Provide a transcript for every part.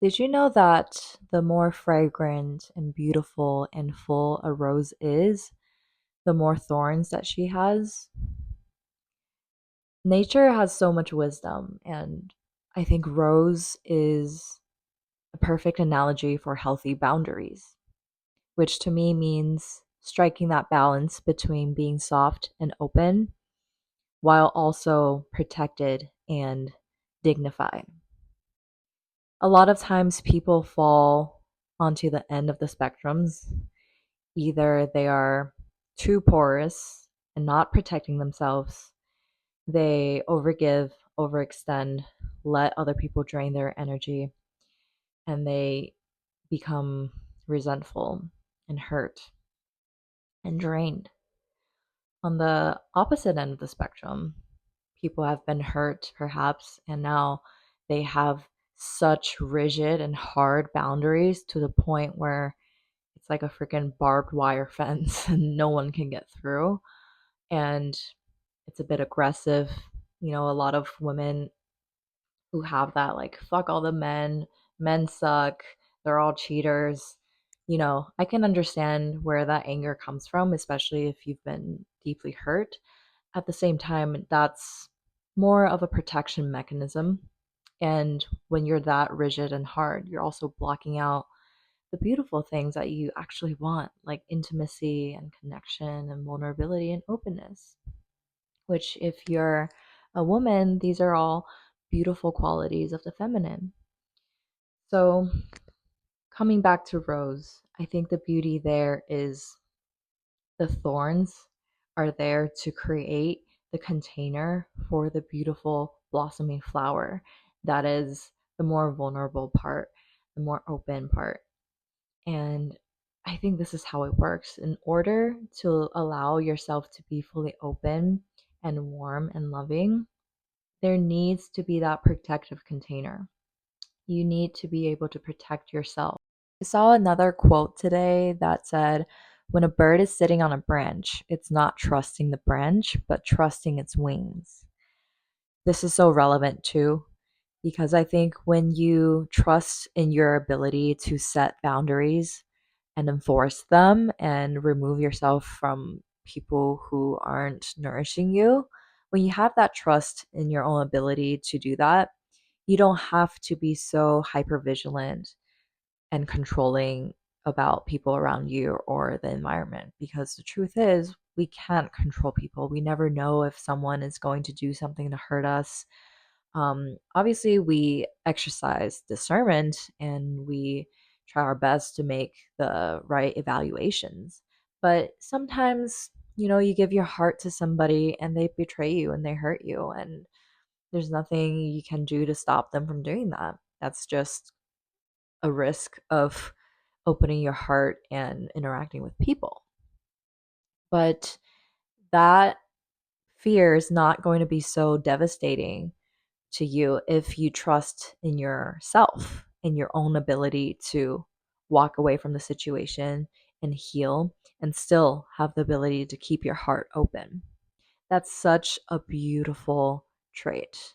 Did you know that the more fragrant and beautiful and full a rose is, the more thorns that she has? Nature has so much wisdom, and I think rose is a perfect analogy for healthy boundaries, which to me means striking that balance between being soft and open while also protected and dignified. A lot of times people fall onto the end of the spectrums. Either they are too porous and not protecting themselves, they overgive, overextend, let other people drain their energy, and they become resentful and hurt and drained. On the opposite end of the spectrum, people have been hurt perhaps, and now they have such rigid and hard boundaries to the point where it's like a freaking barbed wire fence and no one can get through. And it's a bit aggressive. A lot of women who have that, like, fuck all the men, men suck, they're all cheaters. I can understand where that anger comes from, especially if you've been deeply hurt. At the same time, that's more of a protection mechanism. And when you're that rigid and hard, you're also blocking out the beautiful things that you actually want, like intimacy and connection and vulnerability and openness, which, if you're a woman, these are all beautiful qualities of the feminine. So, coming back to Rose, I think the beauty there is the thorns are there to create the container for the beautiful blossoming flower that is the more vulnerable part, the more open part. And I think this is how it works. In order to allow yourself to be fully open and warm and loving, there needs to be that protective container. You need to be able to protect yourself. I saw another quote today that said, when a bird is sitting on a branch, it's not trusting the branch, but trusting its wings. This is so relevant too, because I think when you trust in your ability to set boundaries and enforce them and remove yourself from people who aren't nourishing you, when you have that trust in your own ability to do that, you don't have to be so hyper vigilant and controlling about people around you or the environment, because the truth is we can't control people. We never know if someone is going to do something to hurt us. Obviously, we exercise discernment and we try our best to make the right evaluations. But sometimes, you give your heart to somebody and they betray you and they hurt you, and there's nothing you can do to stop them from doing that. That's just a risk of opening your heart and interacting with people. But that fear is not going to be so devastating to you if you trust in yourself, in your own ability to walk away from the situation and heal and still have the ability to keep your heart open. That's such a beautiful trait.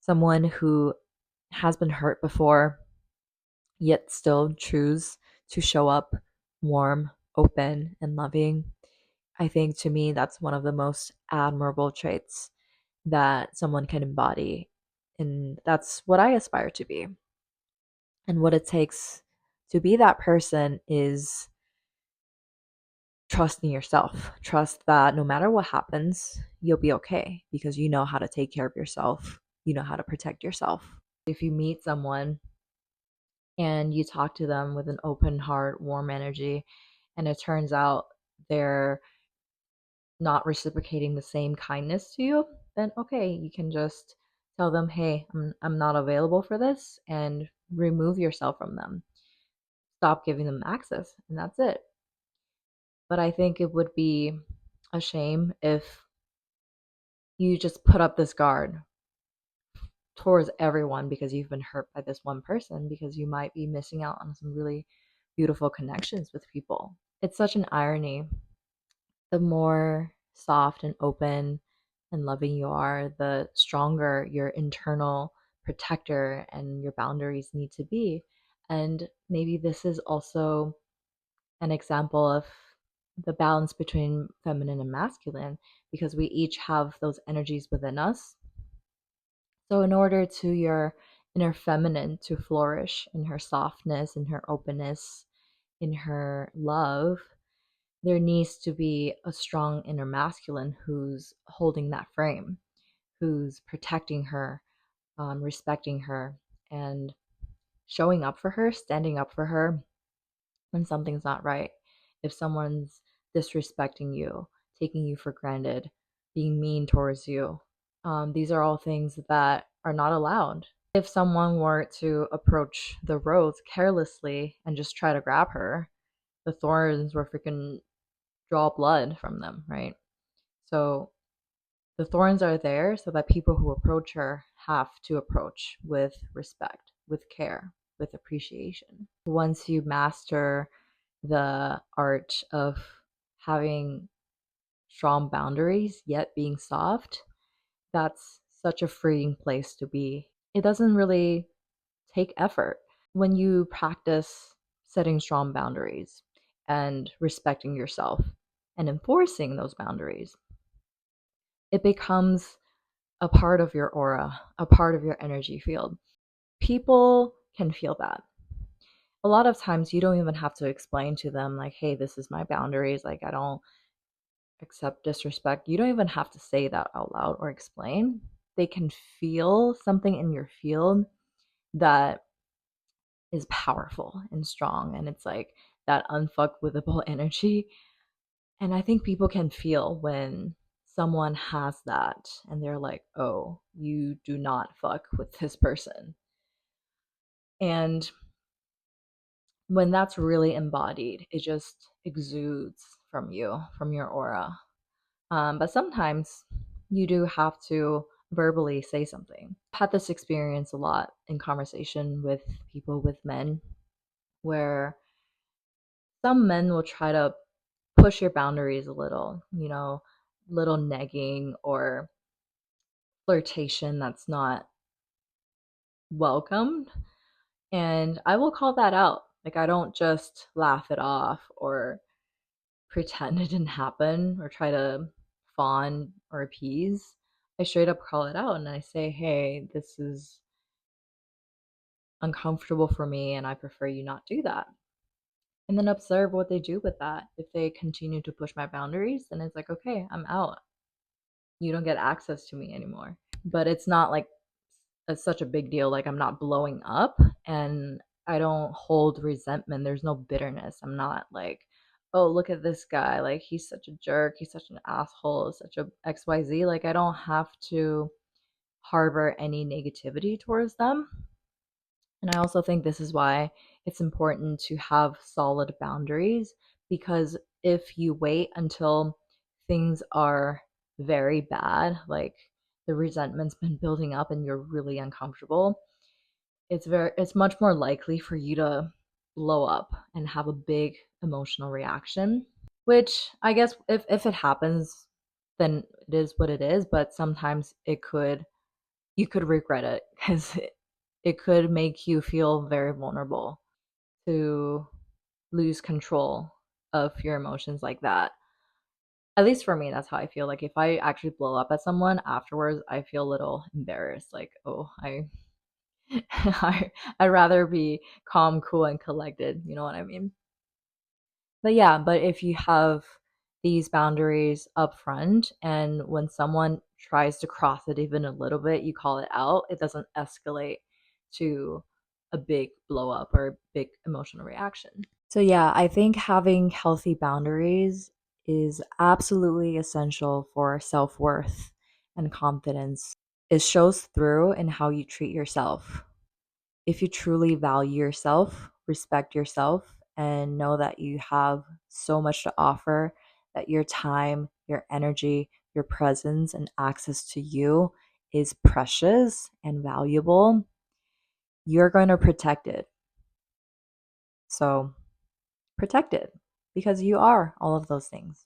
Someone who has been hurt before, yet still choose to show up warm, open, and loving. I think to me, that's one of the most admirable traits that someone can embody. And that's what I aspire to be. And what it takes to be that person is trust in yourself. Trust that no matter what happens, you'll be okay because you know how to take care of yourself. You know how to protect yourself. If you meet someone and you talk to them with an open heart, warm energy, and it turns out they're not reciprocating the same kindness to you, then okay, you can just tell them, hey, I'm not available for this, and remove yourself from them. Stop giving them access, and that's it. But I think it would be a shame if you just put up this guard towards everyone because you've been hurt by this one person, because you might be missing out on some really beautiful connections with people. It's such an irony. The more soft and open and loving you are, the stronger your internal protector and your boundaries need to be. And maybe this is also an example of the balance between feminine and masculine, because we each have those energies within us. So, in order to your inner feminine to flourish in her softness, in her openness, in her love, there needs to be a strong inner masculine who's holding that frame, who's protecting her, respecting her, and showing up for her, standing up for her when something's not right. If someone's disrespecting you, taking you for granted, being mean towards you, these are all things that are not allowed. If someone were to approach the Rose carelessly and just try to grab her, the thorns were freaking draw blood from them, right? So the thorns are there so that people who approach her have to approach with respect, with care, with appreciation. Once you master the art of having strong boundaries yet being soft, that's such a freeing place to be. It doesn't really take effort. When you practice setting strong boundaries and respecting yourself and enforcing those boundaries, it becomes a part of your aura, a part of your energy field. People can feel that. A lot of times you don't even have to explain to them, like, hey, this is my boundaries. Like, I don't accept disrespect. You don't even have to say that out loud or explain. They can feel something in your field that is powerful and strong. And it's like that unfuckwithable energy. And I think people can feel when someone has that and they're like, oh, you do not fuck with this person. And when that's really embodied, it just exudes from you, from your aura. But sometimes you do have to verbally say something. I've had this experience a lot in conversation with people, with men, where some men will try to push your boundaries a little, little negging or flirtation that's not welcomed. And I will call that out. Like, I don't just laugh it off or pretend it didn't happen or try to fawn or appease. I straight up call it out and I say, hey, this is uncomfortable for me and I prefer you not do that. And then observe what they do with that. If they continue to push my boundaries, then it's like, okay, I'm out. You don't get access to me anymore. But it's not like it's such a big deal. Like, I'm not blowing up and I don't hold resentment. There's no bitterness. I'm not like, oh, look at this guy. Like, he's such a jerk. He's such an asshole, such a XYZ. Like, I don't have to harbor any negativity towards them. And I also think this is why it's important to have solid boundaries, because if you wait until things are very bad, like the resentment's been building up and you're really uncomfortable, it's much more likely for you to blow up and have a big emotional reaction, which I guess if it happens, then it is what it is, but sometimes you could regret it because it could make you feel very vulnerable to lose control of your emotions like that. At least for me, that's how I feel. Like, if I actually blow up at someone afterwards, I feel a little embarrassed. Like, oh, I'd rather be calm, cool, and collected. You know what I mean? But yeah, but if you have these boundaries up front and when someone tries to cross it even a little bit, you call it out, it doesn't escalate to a big blow up or a big emotional reaction. So yeah, I think having healthy boundaries is absolutely essential for self-worth and confidence. It shows through in how you treat yourself. If you truly value yourself, respect yourself, and know that you have so much to offer, that your time, your energy, your presence, and access to you is precious and valuable, you're going to protect it. So protect it because you are all of those things.